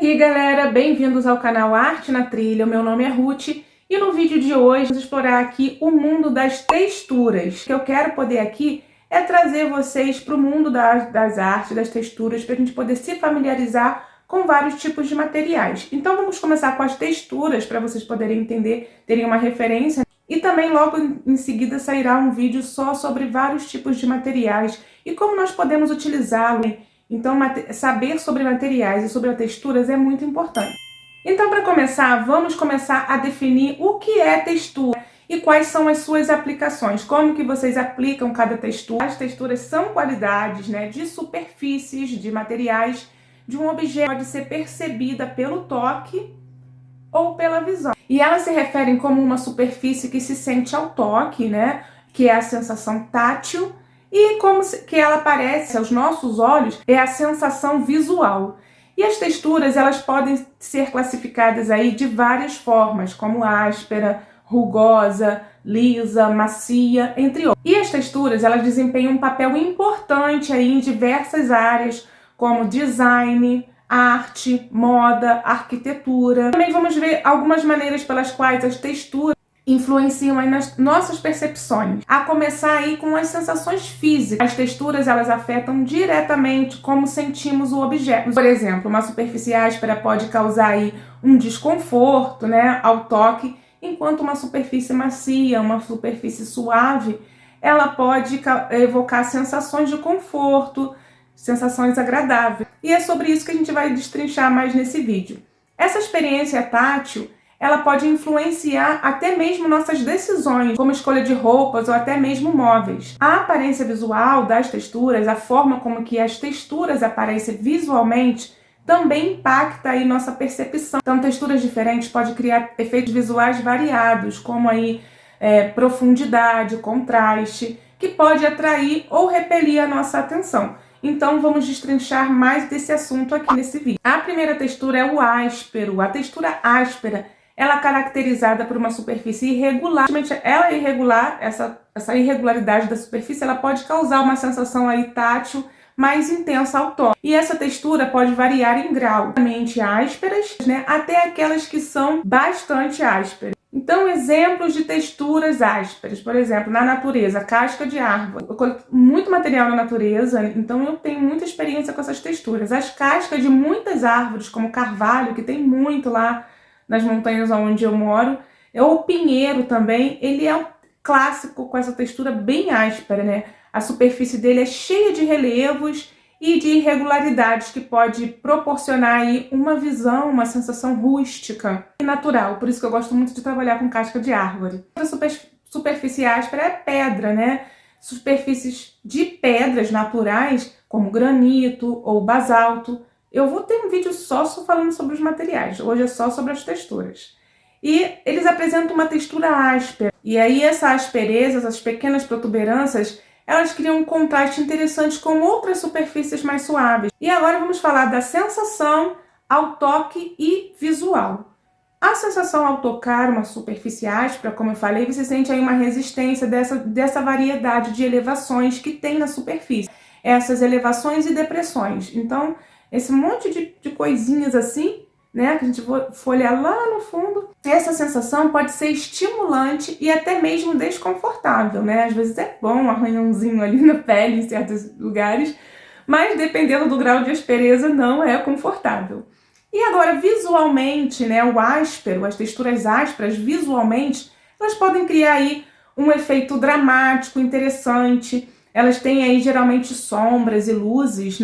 aí galera, bem-vindos ao canal Arte na Trilha. O meu nome é Ruth e no vídeo de hoje vamos explorar aqui o mundo das texturas. O que eu quero poder aqui é trazer vocês para o mundo das artes, das texturas, para a gente poder se familiarizar com vários tipos de materiais. Então vamos começar com as texturas para vocês poderem entender, terem uma referência. E também logo em seguida sairá um vídeo só sobre vários tipos de materiais e como nós podemos utilizá-los. Então, saber sobre materiais e sobre texturas é muito importante. Então, para começar, vamos começar a definir o que é textura e quais são as suas aplicações. Como que vocês aplicam cada textura. As texturas são qualidades, de superfícies, de materiais, de um objeto que pode ser percebida pelo toque ou pela visão. E elas se referem como uma superfície que se sente ao toque, que é a sensação tátil, e como que ela aparece aos nossos olhos é a sensação visual. E as texturas, elas podem ser classificadas aí de várias formas, como áspera, rugosa, lisa, macia, entre outras. E as texturas, elas desempenham um papel importante aí em diversas áreas, como design, arte, moda, arquitetura. Também vamos ver algumas maneiras pelas quais as texturas influenciam aí nas nossas percepções. A começar aí com as sensações físicas. As texturas, elas afetam diretamente como sentimos o objeto. Por exemplo, uma superfície áspera pode causar aí um desconforto, ao toque, enquanto uma superfície macia, uma superfície suave, ela pode evocar sensações de conforto, sensações agradáveis. E é sobre isso que a gente vai destrinchar mais nesse vídeo. Essa experiência tátil, ela pode influenciar até mesmo nossas decisões, como escolha de roupas ou até mesmo móveis. A aparência visual das texturas, a forma como que as texturas aparecem visualmente, também impacta aí nossa percepção. Então, texturas diferentes podem criar efeitos visuais variados, como aí profundidade, contraste, que pode atrair ou repelir a nossa atenção. Então, vamos destrinchar mais desse assunto aqui nesse vídeo. A primeira textura é o áspero. A textura áspera, ela é caracterizada por uma superfície irregular. Ela é irregular, essa irregularidade da superfície, ela pode causar uma sensação aí tátil mais intensa ao toque. E essa textura pode variar em grau, ásperas, até aquelas que são bastante ásperas. Então, exemplos de texturas ásperas, por exemplo, na natureza, casca de árvore. Eu coloco muito material na natureza, então eu tenho muita experiência com essas texturas. As cascas de muitas árvores, como carvalho, que tem muito lá nas montanhas onde eu moro, ou o pinheiro também, ele é um clássico com essa textura bem áspera, A superfície dele é cheia de relevos e de irregularidades que pode proporcionar aí uma visão, uma sensação rústica e natural. Por isso que eu gosto muito de trabalhar com casca de árvore. Outra superfície áspera é pedra, Superfícies de pedras naturais, como granito ou basalto. Eu vou ter um vídeo só falando sobre os materiais. Hoje é só sobre as texturas. E eles apresentam uma textura áspera. E aí essa aspereza, essas pequenas protuberâncias, elas criam um contraste interessante com outras superfícies mais suaves. E agora vamos falar da sensação ao toque e visual. A sensação ao tocar uma superfície áspera, como eu falei, você sente aí uma resistência dessa variedade de elevações que tem na superfície. Essas elevações e depressões. Então, esse monte de coisinhas assim, que a gente for olhar lá no fundo, essa sensação pode ser estimulante e até mesmo desconfortável, Às vezes é bom um arranhãozinho ali na pele em certos lugares, mas dependendo do grau de aspereza não é confortável. E agora, visualmente, o áspero, as texturas ásperas, visualmente, elas podem criar aí um efeito dramático, interessante. Elas têm aí geralmente sombras e luzes,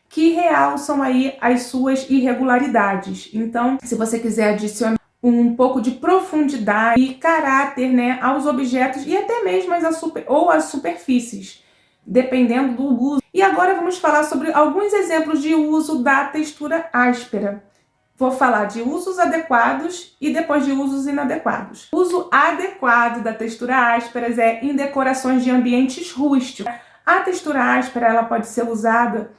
que realçam aí as suas irregularidades. Então, se você quiser adicionar um pouco de profundidade e caráter, aos objetos e até mesmo às superfícies, dependendo do uso. E agora vamos falar sobre alguns exemplos de uso da textura áspera. Vou falar de usos adequados e depois de usos inadequados. O uso adequado da textura áspera é em decorações de ambientes rústicos. A textura áspera, ela pode ser usada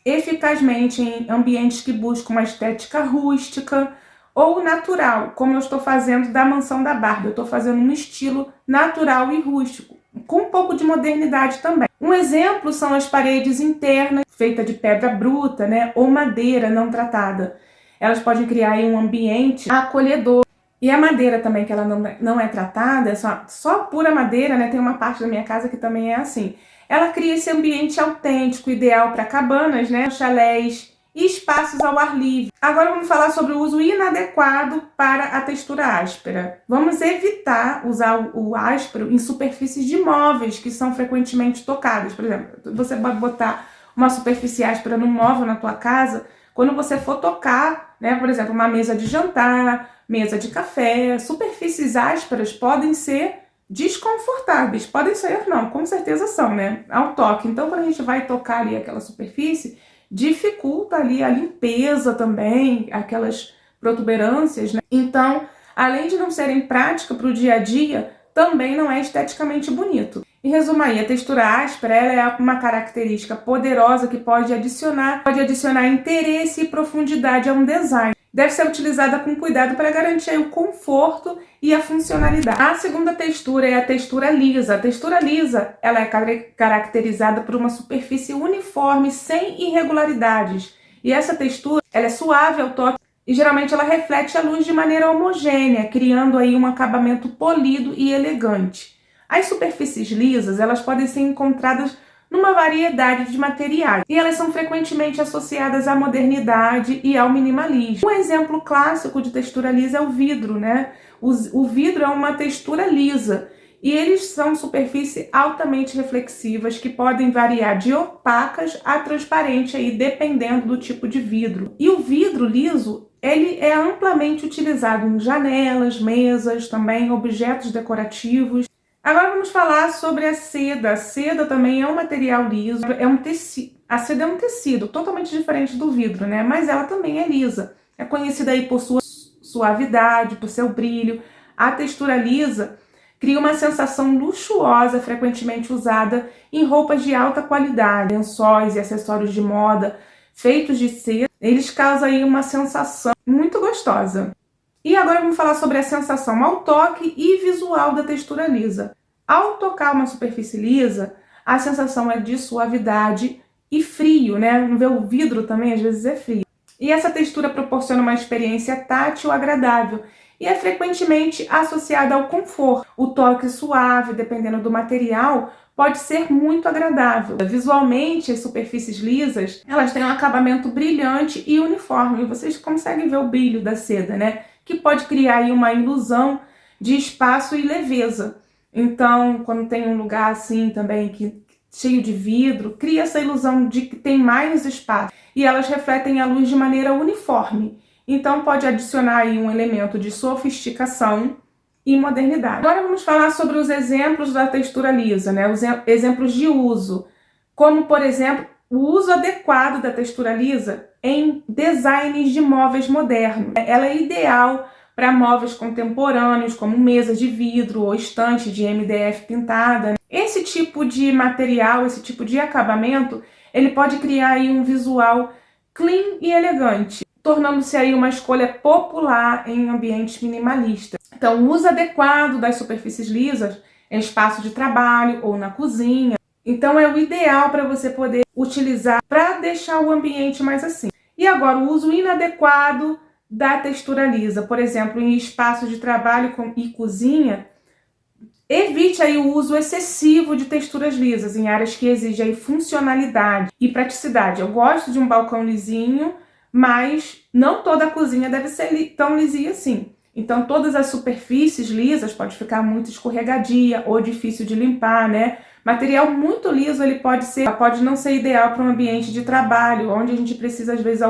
eficazmente em ambientes que buscam uma estética rústica ou natural, como eu estou fazendo da mansão da Barbie. Eu estou fazendo um estilo natural e rústico, com um pouco de modernidade também. Um exemplo são as paredes internas, feitas de pedra bruta, ou madeira não tratada. elas podem criar aí um ambiente acolhedor. E a madeira também, que ela não é tratada, só pura madeira, né? Tem uma parte da minha casa que também é assim. Ela cria esse ambiente autêntico, ideal para cabanas, né? Chalés e espaços ao ar livre. Agora vamos falar sobre o uso inadequado para a textura áspera. Vamos evitar usar o áspero em superfícies de móveis que são frequentemente tocadas. Por exemplo, você pode botar uma superfície áspera no móvel na tua casa, quando você for tocar, né? Por exemplo, uma mesa de jantar, mesa de café, superfícies ásperas podem ser desconfortáveis. Podem ser, não, com certeza são, né? Ao toque. Então, quando a gente vai tocar ali aquela superfície, dificulta ali a limpeza também, aquelas protuberâncias, né? Então, além de não serem práticas para o dia a dia, também não é esteticamente bonito. Em resumo aí, a textura áspera ela é uma característica poderosa que pode adicionar interesse e profundidade a um design. Deve ser utilizada com cuidado para garantir o conforto e a funcionalidade. A segunda textura é a textura lisa. A textura lisa ela é caracterizada por uma superfície uniforme sem irregularidades. E essa textura ela é suave ao toque e geralmente ela reflete a luz de maneira homogênea, criando aí um acabamento polido e elegante. As superfícies lisas elas podem ser encontradas numa variedade de materiais e elas são frequentemente associadas à modernidade e ao minimalismo. Um exemplo clássico de textura lisa é o vidro, né? O vidro é uma textura lisa e eles são superfícies altamente reflexivas que podem variar de opacas a transparente aí, dependendo do tipo de vidro. E o vidro liso ele é amplamente utilizado em janelas, mesas, também objetos decorativos. Agora vamos falar sobre a seda. A seda também é um material liso, é um tecido. A seda é um tecido totalmente diferente do vidro, né? Mas ela também é lisa. É conhecida aí por sua suavidade, por seu brilho. A textura lisa cria uma sensação luxuosa, frequentemente usada em roupas de alta qualidade, lençóis e acessórios de moda feitos de seda. Eles causam aí uma sensação muito gostosa. E agora vamos falar sobre a sensação ao toque e visual da textura lisa. Ao tocar uma superfície lisa, a sensação é de suavidade e frio, né? O vidro também às vezes é frio. E essa textura proporciona uma experiência tátil agradável e é frequentemente associada ao conforto. O toque suave, dependendo do material, pode ser muito agradável. Visualmente, as superfícies lisas, elas têm um acabamento brilhante e uniforme. E vocês conseguem ver o brilho da seda, né? Que pode criar aí uma ilusão de espaço e leveza. Então, quando tem um lugar assim também cheio de vidro, cria essa ilusão de que tem mais espaço. E elas refletem a luz de maneira uniforme. Então, pode adicionar aí um elemento de sofisticação e modernidade. Agora vamos falar sobre os exemplos da textura lisa, né? Os exemplos de uso. Como, por exemplo, o uso adequado da textura lisa em designs de móveis modernos. Ela é ideal para móveis contemporâneos, como mesas de vidro ou estante de MDF pintada. Esse tipo de material, esse tipo de acabamento, ele pode criar aí um visual clean e elegante, tornando-se aí uma escolha popular em ambientes minimalistas. Então, o uso adequado das superfícies lisas em espaço de trabalho ou na cozinha. Então, é o ideal para você poder utilizar para deixar o ambiente mais assim. E agora, o uso inadequado da textura lisa, por exemplo, em espaços de trabalho e cozinha, evite aí o uso excessivo de texturas lisas em áreas que exigem aí funcionalidade e praticidade. Eu gosto de um balcão lisinho, mas não toda a cozinha deve ser tão lisinha assim. Então, todas as superfícies lisas pode ficar muito escorregadia ou difícil de limpar, né? Material muito liso, ele pode não ser ideal para um ambiente de trabalho, onde a gente precisa, às vezes,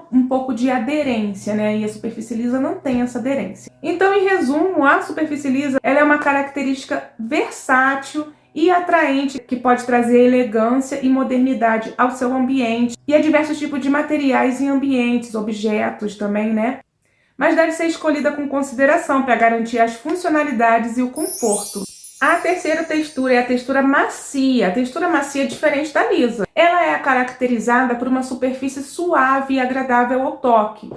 um pouco de aderência, né? E a superfície lisa não tem essa aderência. Então, em resumo, a superfície lisa, ela é uma característica versátil e atraente, que pode trazer elegância e modernidade ao seu ambiente e a diversos tipos de materiais em ambientes, objetos também, né? Mas deve ser escolhida com consideração para garantir as funcionalidades e o conforto. A terceira textura é a textura macia. A textura macia é diferente da lisa. Ela é caracterizada por uma superfície suave e agradável ao toque.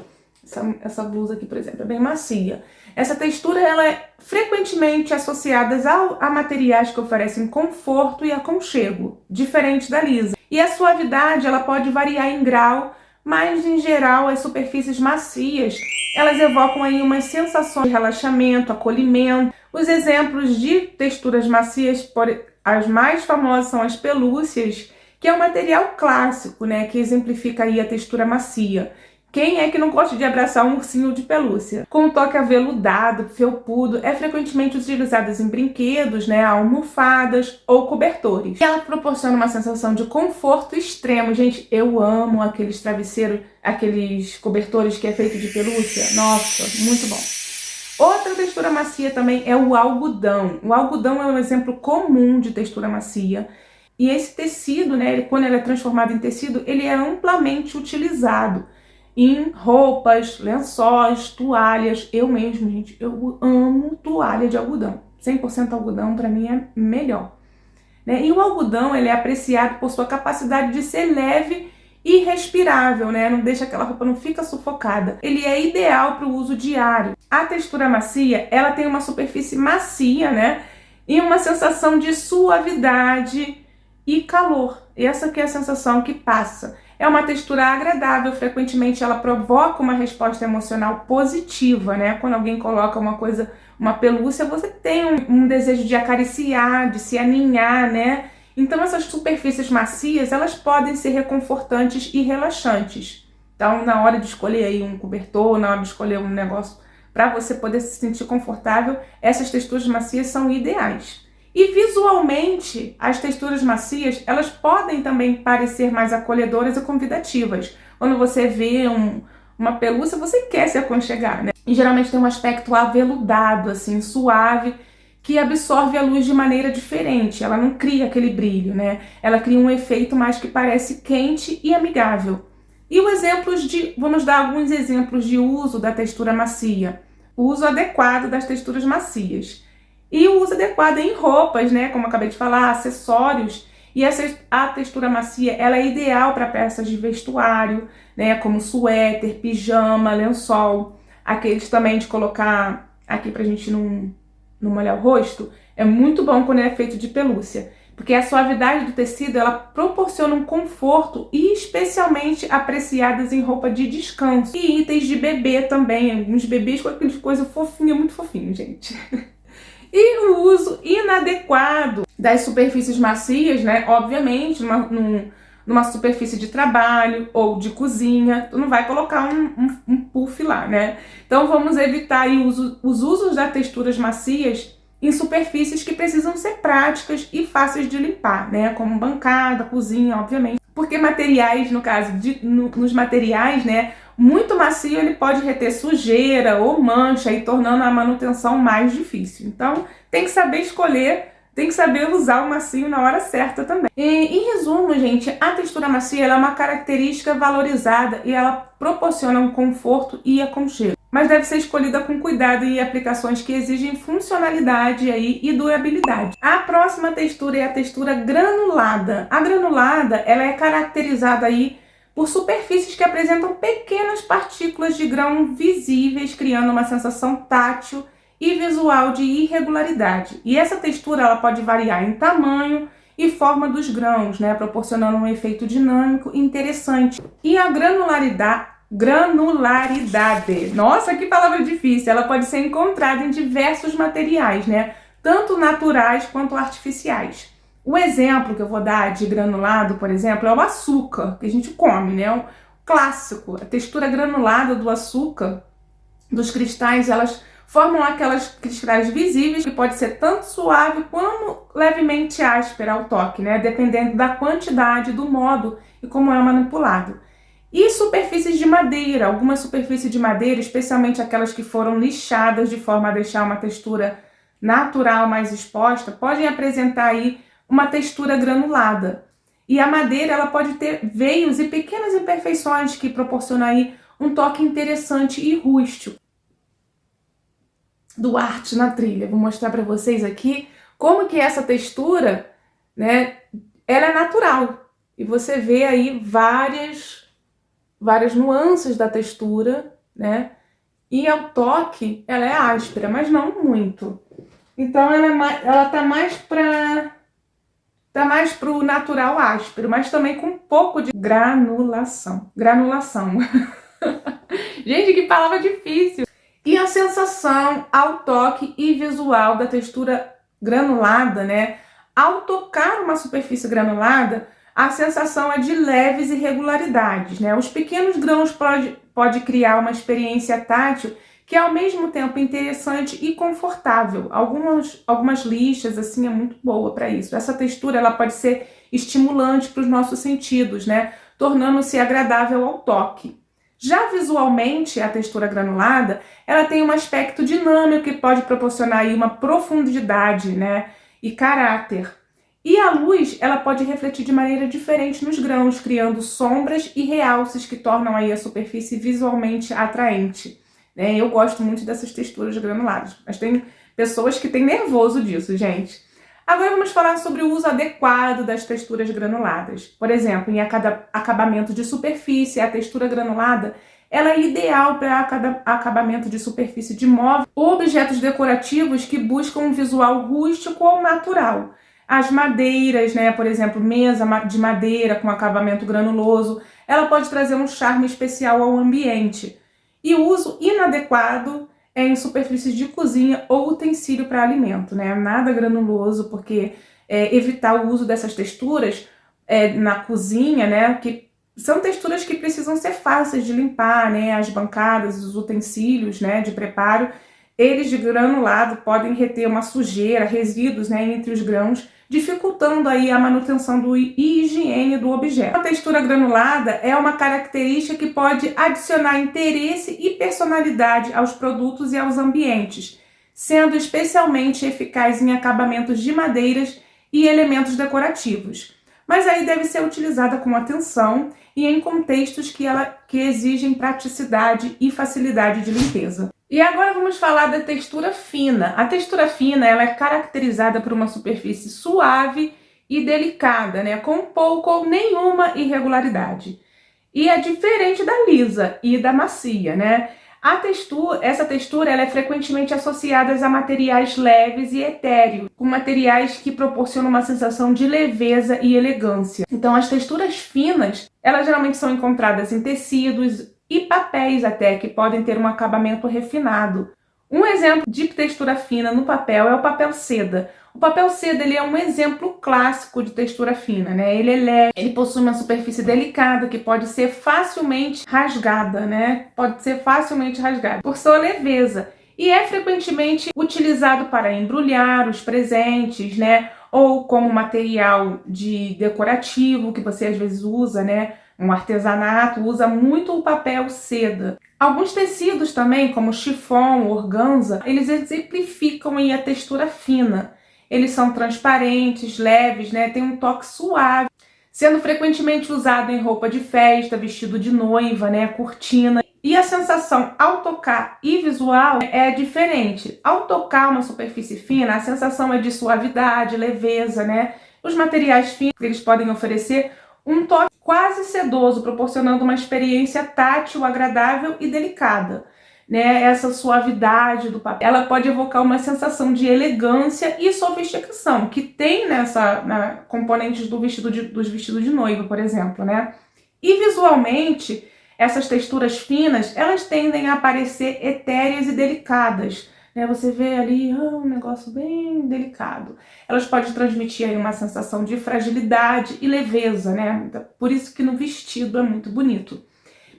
Essa blusa aqui, por exemplo, é bem macia. Essa textura ela é frequentemente associada a materiais que oferecem conforto e aconchego, diferente da lisa. E a suavidade ela pode variar em grau, mas em geral as superfícies macias, elas evocam aí umas sensações de relaxamento, acolhimento. Os exemplos de texturas macias, as mais famosas são as pelúcias, que é um material clássico, né, que exemplifica aí a textura macia. Quem é que não gosta de abraçar um ursinho de pelúcia? Com um toque aveludado, felpudo, é frequentemente utilizada em brinquedos, né, almofadas ou cobertores. E ela proporciona uma sensação de conforto extremo. Gente, eu amo aqueles travesseiros, aqueles cobertores que é feito de pelúcia. Nossa, muito bom. Outra textura macia também é o algodão. O algodão é um exemplo comum de textura macia. E esse tecido, né, quando ele é transformado em tecido, ele é amplamente utilizado em roupas, lençóis, toalhas. Eu mesmo, gente, eu amo toalha de algodão. 100% algodão para mim é melhor, né? E o algodão, ele é apreciado por sua capacidade de ser leve e respirável, né? Não deixa aquela roupa, não fica sufocada. Ele é ideal para o uso diário. A textura macia, ela tem uma superfície macia, né? E uma sensação de suavidade e calor. Essa que é a sensação que passa. É uma textura agradável, frequentemente ela provoca uma resposta emocional positiva, né? Quando alguém coloca uma coisa, uma pelúcia, você tem um desejo de acariciar, de se aninhar, né? Então essas superfícies macias, elas podem ser reconfortantes e relaxantes. Então, na hora de escolher aí um cobertor, na hora de escolher um negócio para você poder se sentir confortável, essas texturas macias são ideais. E visualmente, as texturas macias, elas podem também parecer mais acolhedoras e convidativas. Quando você vê uma pelúcia, você quer se aconchegar, né? E geralmente tem um aspecto aveludado, assim, suave, que absorve a luz de maneira diferente. Ela não cria aquele brilho, né? Ela cria um efeito mais que parece quente e amigável. E vamos dar alguns exemplos de uso da textura macia. O uso adequado das texturas macias. E o uso adequado em roupas, né? Como eu acabei de falar, acessórios. E a textura macia, ela é ideal para peças de vestuário, né? Como suéter, pijama, lençol. Aqueles também de colocar aqui pra gente não molhar o rosto. É muito bom quando é feito de pelúcia. Porque a suavidade do tecido, ela proporciona um conforto e especialmente apreciadas em roupa de descanso. E itens de bebê também. Alguns bebês com aqueles coisas fofinhas, muito fofinho, gente. E o uso inadequado das superfícies macias, né? Obviamente, numa superfície de trabalho ou de cozinha, tu não vai colocar um puff lá, né? Então vamos evitar aí os usos das texturas macias em superfícies que precisam ser práticas e fáceis de limpar, né? Como bancada, cozinha, obviamente. Porque materiais, no caso, nos materiais, né? Muito macio, ele pode reter sujeira ou mancha e tornando a manutenção mais difícil. Então, tem que saber escolher, tem que saber usar o macio na hora certa também. Em resumo, gente, a textura macia ela é uma característica valorizada e ela proporciona um conforto e aconchego. Mas deve ser escolhida com cuidado e aplicações que exigem funcionalidade aí e durabilidade. A próxima textura é a textura granulada. A granulada, ela é caracterizada aí por superfícies que apresentam pequenas partículas de grão visíveis, criando uma sensação tátil e visual de irregularidade. E essa textura ela pode variar em tamanho e forma dos grãos, né, proporcionando um efeito dinâmico e interessante. E a granularidade, nossa, que palavra difícil, ela pode ser encontrada em diversos materiais, né, tanto naturais quanto artificiais. O exemplo que eu vou dar de granulado, por exemplo, é o açúcar que a gente come, né? O clássico. A textura granulada do açúcar, dos cristais, elas formam aquelas cristais visíveis que pode ser tanto suave como levemente áspera ao toque, né? Dependendo da quantidade, do modo e como é manipulado. E superfícies de madeira, algumas superfícies de madeira, especialmente aquelas que foram lixadas de forma a deixar uma textura natural mais exposta, podem apresentar aí uma textura granulada. E a madeira ela pode ter veios e pequenas imperfeições que proporcionam aí um toque interessante e rústico. Do Arte na Trilha. Vou mostrar para vocês aqui como que essa textura, né, ela é natural. E você vê aí várias nuances da textura, né? E ao toque ela é áspera, mas não muito. Então ela tá mais para tá mais pro natural áspero, mas também com um pouco de granulação. Granulação. Gente, que palavra difícil! E a sensação ao toque e visual da textura granulada, né? Ao tocar uma superfície granulada, a sensação é de leves irregularidades, né? Os pequenos grãos pode criar uma experiência tátil que é ao mesmo tempo interessante e confortável. Algumas lixas, assim, é muito boa para isso. Essa textura, ela pode ser estimulante para os nossos sentidos, né? Tornando-se agradável ao toque. Já visualmente, a textura granulada, ela tem um aspecto dinâmico que pode proporcionar aí uma profundidade, né, e caráter. E a luz, ela pode refletir de maneira diferente nos grãos, criando sombras e realces que tornam aí a superfície visualmente atraente. Né? Eu gosto muito dessas texturas granuladas, mas tem pessoas que têm nervoso disso, gente. Agora vamos falar sobre o uso adequado das texturas granuladas. Por exemplo, em acabamento de superfície, a textura granulada ela é ideal para acabamento de superfície de móvel ou objetos decorativos que buscam um visual rústico ou natural. As madeiras, né, por exemplo, mesa de madeira com acabamento granuloso, ela pode trazer um charme especial ao ambiente. E o uso inadequado em superfícies de cozinha ou utensílio para alimento, né? Nada granuloso, porque evitar o uso dessas texturas na cozinha, né? Que são texturas que precisam ser fáceis de limpar, né? As bancadas, os utensílios, né, de preparo, eles de granulado podem reter uma sujeira, resíduos, né, entre os grãos, dificultando aí a manutenção e higiene do objeto. A textura granulada é uma característica que pode adicionar interesse e personalidade aos produtos e aos ambientes, sendo especialmente eficaz em acabamentos de madeiras e elementos decorativos. Mas aí deve ser utilizada com atenção e em contextos que exigem praticidade e facilidade de limpeza. E agora vamos falar da textura fina. A textura fina ela é caracterizada por uma superfície suave e delicada, né, com pouco ou nenhuma irregularidade. E é diferente da lisa e da macia, né? Essa textura ela é frequentemente associada a materiais leves e etéreos, com materiais que proporcionam uma sensação de leveza e elegância. Então, as texturas finas, elas geralmente são encontradas em tecidos e papéis até, que podem ter um acabamento refinado. Um exemplo de textura fina no papel é o papel seda. O papel seda ele é um exemplo clássico de textura fina, né? Ele é leve, ele possui uma superfície delicada que pode ser facilmente rasgada, né? Pode ser facilmente rasgada por sua leveza e é frequentemente utilizado para embrulhar os presentes, né? Ou como material decorativo que você às vezes usa, né? Um artesanato usa muito o papel seda. Alguns tecidos também, como chiffon, organza, eles exemplificam aí a textura fina. Eles são transparentes, leves, né? Tem um toque suave, sendo frequentemente usado em roupa de festa, vestido de noiva, né? Cortina. E a sensação ao tocar e visual é diferente. Ao tocar uma superfície fina, a sensação é de suavidade, leveza, né? Os materiais finos, eles podem oferecer um toque quase sedoso, proporcionando uma experiência tátil, agradável e delicada. Né? Essa suavidade do papel, ela pode evocar uma sensação de elegância e sofisticação, que tem componentes dos vestidos de noiva, por exemplo, né? E visualmente, essas texturas finas, elas tendem a parecer etéreas e delicadas, né? Você vê ali um negócio bem delicado. Elas podem transmitir aí uma sensação de fragilidade e leveza, né? Por isso que no vestido é muito bonito.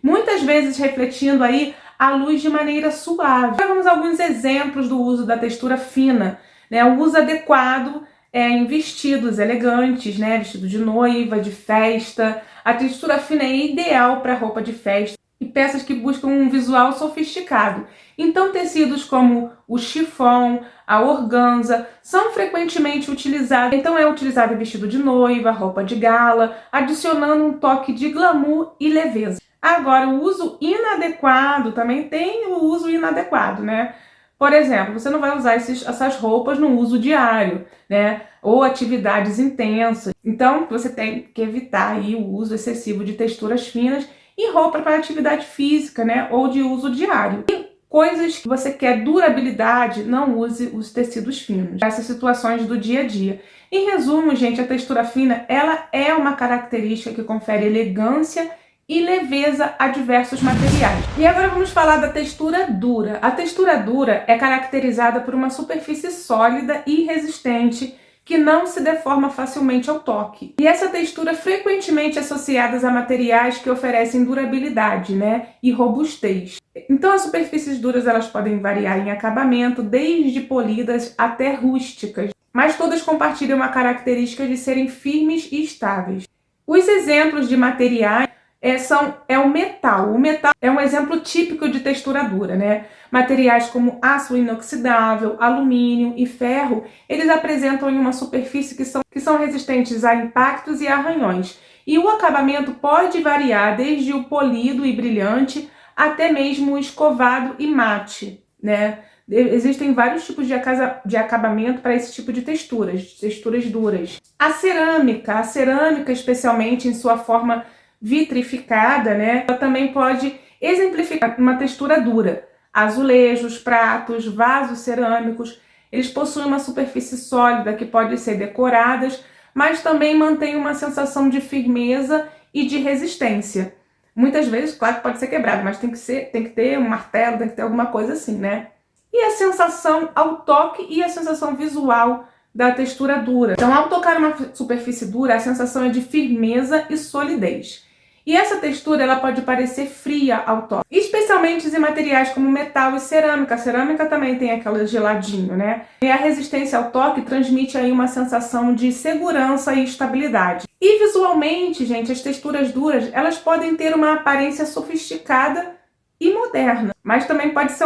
Muitas vezes refletindo aí a luz de maneira suave. Agora vamos a alguns exemplos do uso da textura fina, né? O uso adequado em vestidos elegantes, né? Vestido de noiva, de festa. A textura fina é ideal para roupa de festa e peças que buscam um visual sofisticado. Então, tecidos como o chiffon, a organza, são frequentemente utilizados. Então, é utilizado em vestido de noiva, roupa de gala, adicionando um toque de glamour e leveza. Agora, o uso inadequado, também tem o uso inadequado, né? Por exemplo, você não vai usar essas roupas no uso diário, né? Ou atividades intensas. Então, você tem que evitar aí o uso excessivo de texturas finas e roupa para atividade física, né? Ou de uso diário. E coisas que você quer durabilidade, não use os tecidos finos. Essas situações do dia a dia. Em resumo, gente, a textura fina, ela é uma característica que confere elegância e leveza a diversos materiais. E agora vamos falar da textura dura. A textura dura é caracterizada por uma superfície sólida e resistente que não se deforma facilmente ao toque. E essa textura é frequentemente associada a materiais que oferecem durabilidade, né, e robustez. Então as superfícies duras elas podem variar em acabamento, desde polidas até rústicas, mas todas compartilham uma característica de serem firmes e estáveis. Os exemplos de materiais é o metal. O metal é um exemplo típico de textura dura, né? Materiais como aço inoxidável, alumínio e ferro, eles apresentam em uma superfície que são resistentes a impactos e arranhões. E o acabamento pode variar desde o polido e brilhante até mesmo o escovado e mate, né? Existem vários tipos de acabamento para esse tipo de texturas duras. A cerâmica, especialmente em sua forma vitrificada, né? Ela também pode exemplificar uma textura dura. Azulejos, pratos, vasos cerâmicos, eles possuem uma superfície sólida que pode ser decoradas, mas também mantém uma sensação de firmeza e de resistência. Muitas vezes, claro que pode ser quebrado, mas tem que ter um martelo, tem que ter alguma coisa assim, né? E a sensação ao toque e a sensação visual da textura dura. Então, ao tocar uma superfície dura, a sensação é de firmeza e solidez. E essa textura ela pode parecer fria ao toque, especialmente em materiais como metal e cerâmica. A cerâmica também tem aquele geladinho, né? E a resistência ao toque transmite aí uma sensação de segurança e estabilidade. E visualmente, gente, as texturas duras, elas podem ter uma aparência sofisticada e moderna, mas também pode ser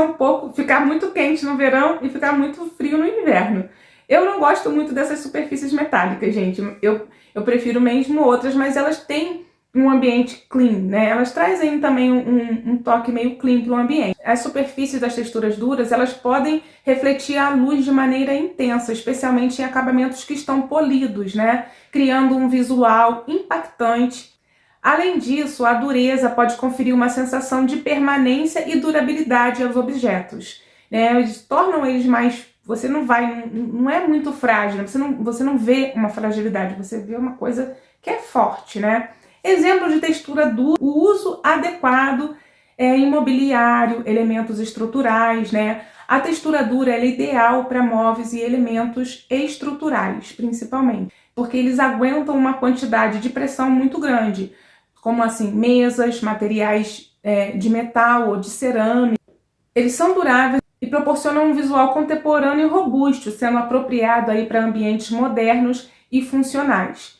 ficar muito quente no verão e ficar muito frio no inverno. Eu não gosto muito dessas superfícies metálicas, gente. Eu prefiro mesmo outras, mas elas têm um ambiente clean, né? Elas trazem também um toque meio clean para o ambiente. As superfícies das texturas duras, elas podem refletir a luz de maneira intensa, especialmente em acabamentos que estão polidos, né? Criando um visual impactante. Além disso, a dureza pode conferir uma sensação de permanência e durabilidade aos objetos, né? Eles tornam eles mais... Você não é muito frágil, você não vê uma fragilidade, você vê uma coisa que é forte, né? Exemplo de textura dura, o uso adequado em mobiliário, elementos estruturais, né? A textura dura é ideal para móveis e elementos estruturais, principalmente, porque eles aguentam uma quantidade de pressão muito grande, como assim, mesas, materiais de metal ou de cerâmica. Eles são duráveis e proporcionam um visual contemporâneo e robusto, sendo apropriado aí para ambientes modernos e funcionais.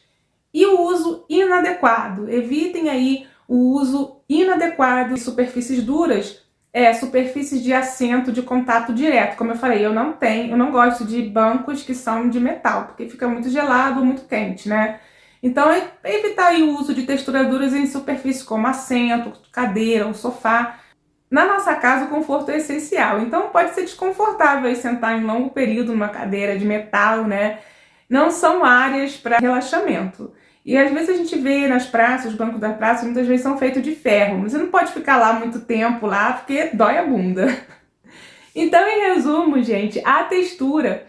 E o uso inadequado. Evitem aí o uso inadequado de superfícies duras, superfícies de assento de contato direto. Como eu falei, eu não gosto de bancos que são de metal, porque fica muito gelado ou muito quente, né? Então, evitar aí o uso de texturas duras em superfícies como assento, cadeira ou sofá. Na nossa casa, o conforto é essencial, então pode ser desconfortável aí sentar em longo período numa cadeira de metal, né? Não são áreas para relaxamento. E às vezes a gente vê nas praças, os bancos da praça, muitas vezes são feitos de ferro. Você não pode ficar lá muito tempo lá, porque dói a bunda. Então, em resumo, gente, a textura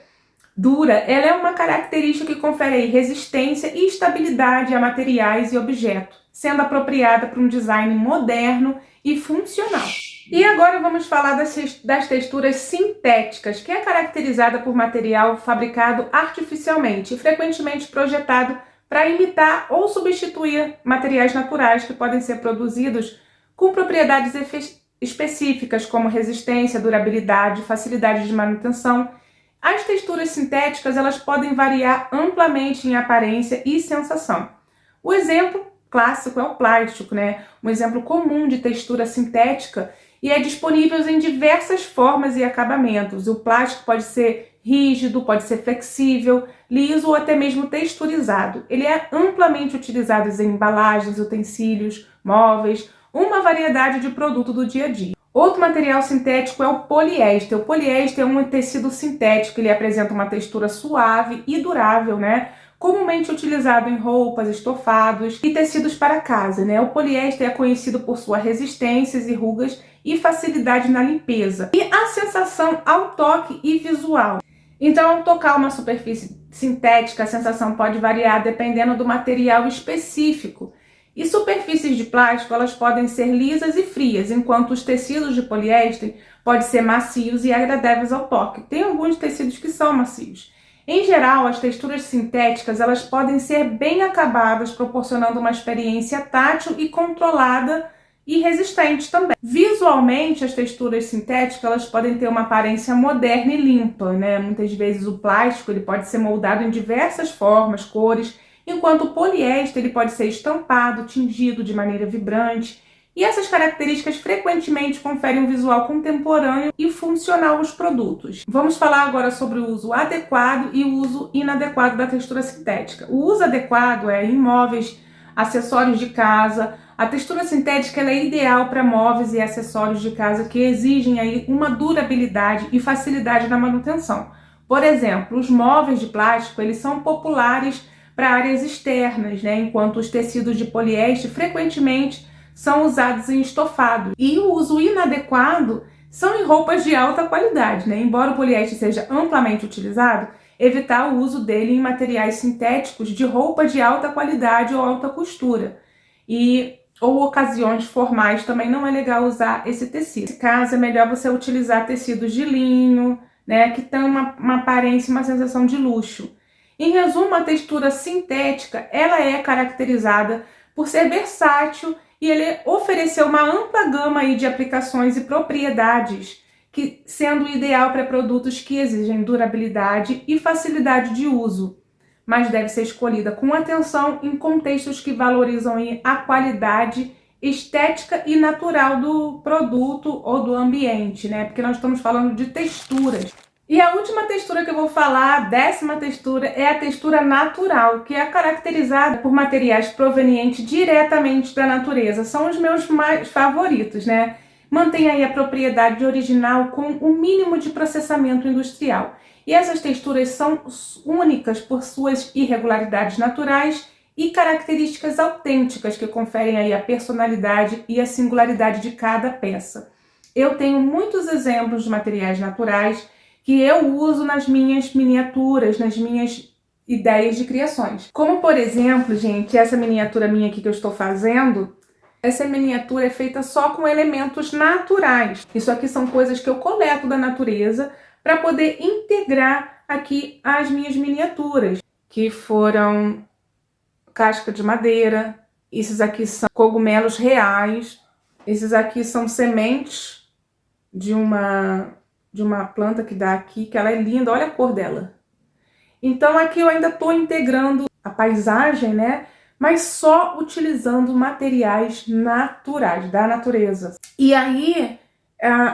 dura, ela é uma característica que confere aí resistência e estabilidade a materiais e objetos, sendo apropriada para um design moderno e funcional. E agora vamos falar das texturas sintéticas, que é caracterizada por material fabricado artificialmente e frequentemente projetado para imitar ou substituir materiais naturais que podem ser produzidos com propriedades específicas como resistência, durabilidade, facilidade de manutenção. As texturas sintéticas elas podem variar amplamente em aparência e sensação. O exemplo clássico é o plástico, né? Um exemplo comum de textura sintética e é disponível em diversas formas e acabamentos. O plástico pode ser rígido, pode ser flexível, liso ou até mesmo texturizado. Ele é amplamente utilizado em embalagens, utensílios, móveis, uma variedade de produto do dia a dia. Outro material sintético é o poliéster. O poliéster é um tecido sintético, ele apresenta uma textura suave e durável, né? Comumente utilizado em roupas, estofados e tecidos para casa, né? O poliéster é conhecido por suas resistências e rugas e facilidade na limpeza. E a sensação ao toque e visual. Então, ao tocar uma superfície sintética, a sensação pode variar dependendo do material específico. E superfícies de plástico, elas podem ser lisas e frias, enquanto os tecidos de poliéster podem ser macios e agradáveis ao toque. Tem alguns tecidos que são macios. Em geral, as texturas sintéticas, elas podem ser bem acabadas, proporcionando uma experiência tátil e controlada e resistente também. Visualmente, as texturas sintéticas, elas podem ter uma aparência moderna e limpa, né? Muitas vezes o plástico, ele pode ser moldado em diversas formas, cores, enquanto o poliéster, ele pode ser estampado, tingido de maneira vibrante. E essas características frequentemente conferem um visual contemporâneo e funcional aos produtos. Vamos falar agora sobre o uso adequado e o uso inadequado da textura sintética. O uso adequado é em móveis, acessórios de casa. A textura sintética ela é ideal para móveis e acessórios de casa que exigem aí uma durabilidade e facilidade na manutenção. Por exemplo, os móveis de plástico, eles são populares para áreas externas, né? Enquanto os tecidos de poliéster frequentemente são usados em estofado. E o uso inadequado são em roupas de alta qualidade, né? Embora o poliéster seja amplamente utilizado, evitar o uso dele em materiais sintéticos de roupa de alta qualidade ou alta costura. Ou ocasiões formais também não é legal usar esse tecido. Nesse caso, é melhor você utilizar tecidos de linho, né? Que tem uma aparência e uma sensação de luxo. Em resumo, a textura sintética, ela é caracterizada por ser versátil e ele ofereceu uma ampla gama aí de aplicações e propriedades, que sendo ideal para produtos que exigem durabilidade e facilidade de uso, mas deve ser escolhida com atenção em contextos que valorizam a qualidade estética e natural do produto ou do ambiente, né? Porque nós estamos falando de texturas. E a última textura que eu vou falar, a 10ª textura, é a textura natural, que é caracterizada por materiais provenientes diretamente da natureza. São os meus mais favoritos, né? Mantém aí a propriedade original com o mínimo de processamento industrial. E essas texturas são únicas por suas irregularidades naturais e características autênticas que conferem aí a personalidade e a singularidade de cada peça. Eu tenho muitos exemplos de materiais naturais que eu uso nas minhas miniaturas, nas minhas ideias de criações. Como, por exemplo, gente, essa miniatura minha aqui que eu estou fazendo, essa miniatura é feita só com elementos naturais. Isso aqui são coisas que eu coleto da natureza para poder integrar aqui as minhas miniaturas, que foram casca de madeira, esses aqui são cogumelos reais, esses aqui são sementes de uma planta que dá aqui, que ela é linda, olha a cor dela. Então aqui eu ainda estou integrando a paisagem, né? Mas só utilizando materiais naturais, da natureza. E aí,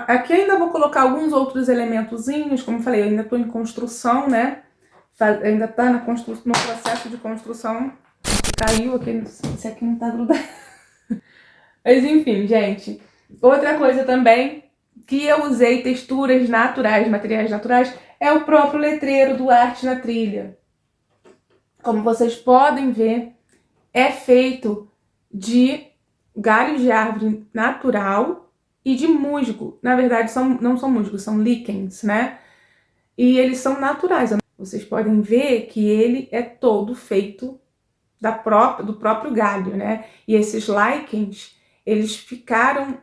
aqui ainda vou colocar alguns outros elementozinhos, como eu falei, eu ainda estou em construção, né? Ainda está no processo de construção. Caiu aqui, esse aqui não está grudado. Mas enfim, gente. Outra coisa também que eu usei texturas naturais, materiais naturais, é o próprio letreiro do Arte na Trilha. Como vocês podem ver, é feito de galhos de árvore natural e de musgo. Na verdade, não são musgos, são líquens, né? E eles são naturais. Vocês podem ver que ele é todo feito do próprio galho, né? E esses líquens, eles ficaram...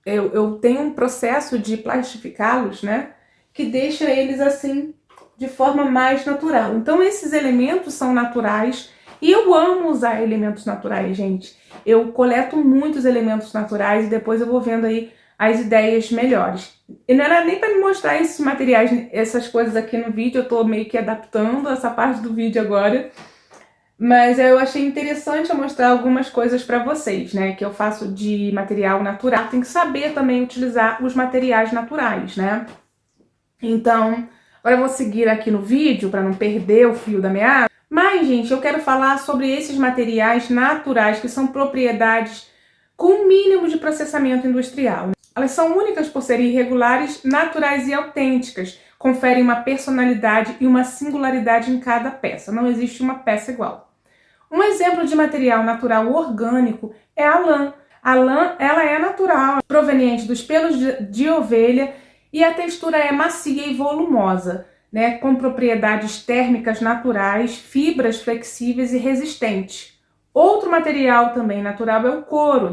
Eu tenho um processo de plastificá-los, né? Que deixa eles assim, de forma mais natural. Então, esses elementos são naturais e eu amo usar elementos naturais, gente. Eu coleto muitos elementos naturais e depois eu vou vendo aí as ideias melhores. E não era nem para me mostrar esses materiais, essas coisas aqui no vídeo, eu tô meio que adaptando essa parte do vídeo agora. Mas eu achei interessante eu mostrar algumas coisas para vocês, né? Que eu faço de material natural. Tem que saber também utilizar os materiais naturais, né? Então, agora eu vou seguir aqui no vídeo para não perder o fio da meada. Mas, gente, eu quero falar sobre esses materiais naturais que são propriedades com mínimo de processamento industrial. Elas são únicas por serem irregulares, naturais e autênticas. Conferem uma personalidade e uma singularidade em cada peça. Não existe uma peça igual. Um exemplo de material natural orgânico é a lã. A lã, ela é natural, proveniente dos pelos de ovelha, e a textura é macia e volumosa, né, com propriedades térmicas naturais, fibras flexíveis e resistentes. Outro material também natural é o couro,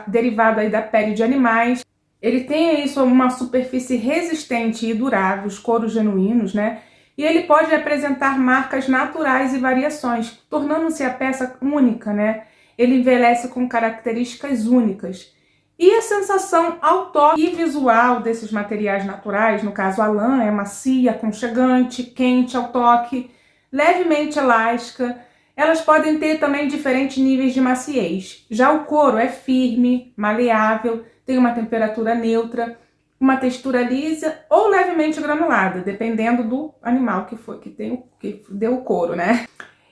derivado aí da pele de animais. Ele tem isso, uma superfície resistente e durável, os couros genuínos, né? E ele pode apresentar marcas naturais e variações, tornando-se a peça única, né? Ele envelhece com características únicas. E a sensação ao toque e visual desses materiais naturais, no caso a lã, é macia, aconchegante, quente ao toque, levemente elástica. Elas podem ter também diferentes níveis de maciez. Já o couro é firme, maleável, tem uma temperatura neutra, uma textura lisa ou levemente granulada, dependendo do animal que deu o couro, né?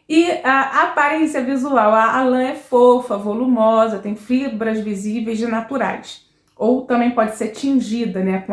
E a aparência visual, a lã é fofa, volumosa, tem fibras visíveis e naturais. Ou também pode ser tingida, né,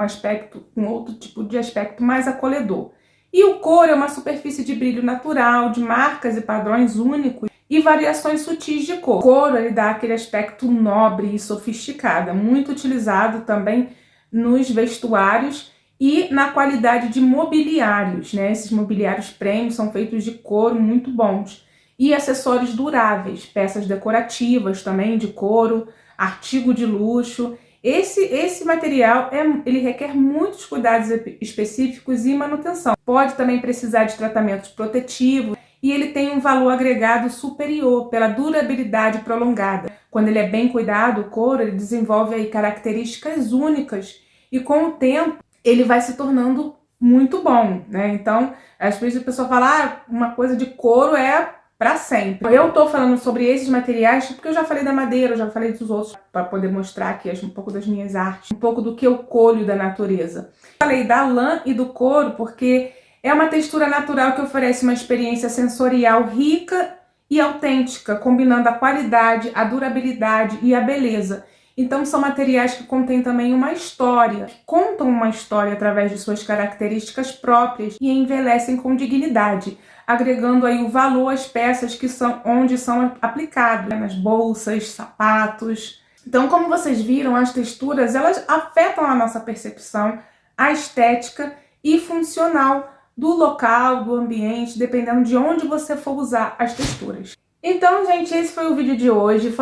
com outro tipo de aspecto mais acolhedor. E o couro é uma superfície de brilho natural, de marcas e padrões únicos e variações sutis de cor. O couro, ele dá aquele aspecto nobre e sofisticado, muito utilizado também nos vestuários e na qualidade de mobiliários, né? Esses mobiliários premium são feitos de couro muito bons. E acessórios duráveis, peças decorativas também de couro, artigo de luxo. Esse material ele requer muitos cuidados específicos e manutenção. Pode também precisar de tratamentos protetivos e ele tem um valor agregado superior pela durabilidade prolongada. Quando ele é bem cuidado, o couro ele desenvolve aí características únicas e com o tempo ele vai se tornando muito bom, né? Então, às vezes a pessoa fala, uma coisa de couro é para sempre. Eu tô falando sobre esses materiais porque eu já falei da madeira, eu já falei dos outros, para poder mostrar aqui um pouco das minhas artes, um pouco do que eu colho da natureza. Falei da lã e do couro porque é uma textura natural que oferece uma experiência sensorial rica e autêntica, combinando a qualidade, a durabilidade e a beleza. Então são materiais que contêm também uma história, que contam uma história através de suas características próprias e envelhecem com dignidade, agregando aí o valor às peças onde são aplicados, né? Nas bolsas, sapatos. Então, como vocês viram, as texturas elas afetam a nossa percepção, a estética e funcional do local, do ambiente, dependendo de onde você for usar as texturas. Então, gente, esse foi o vídeo de hoje.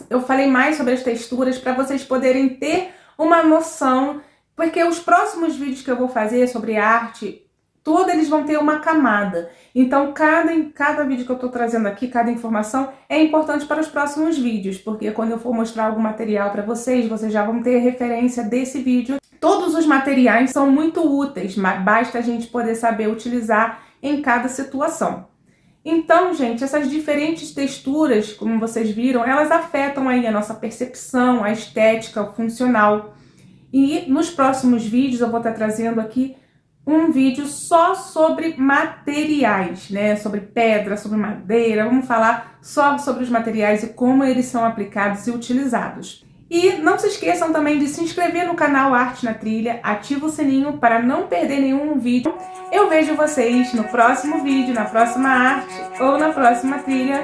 Eu falei mais sobre as texturas para vocês poderem ter uma noção, porque os próximos vídeos que eu vou fazer sobre arte, todos eles vão ter uma camada. Então, cada vídeo que eu tô trazendo aqui, cada informação, é importante para os próximos vídeos, porque quando eu for mostrar algum material para vocês já vão ter referência desse vídeo. Todos os materiais são muito úteis, mas basta a gente poder saber utilizar em cada situação. Então, gente, essas diferentes texturas, como vocês viram, elas afetam aí a nossa percepção, a estética, o funcional. E nos próximos vídeos eu vou estar trazendo aqui um vídeo só sobre materiais, né? Sobre pedra, sobre madeira, vamos falar só sobre os materiais e como eles são aplicados e utilizados. E não se esqueçam também de se inscrever no canal Arte na Trilha, ativa o sininho para não perder nenhum vídeo. Eu vejo vocês no próximo vídeo, na próxima arte ou na próxima trilha.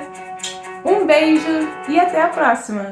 Um beijo e até a próxima!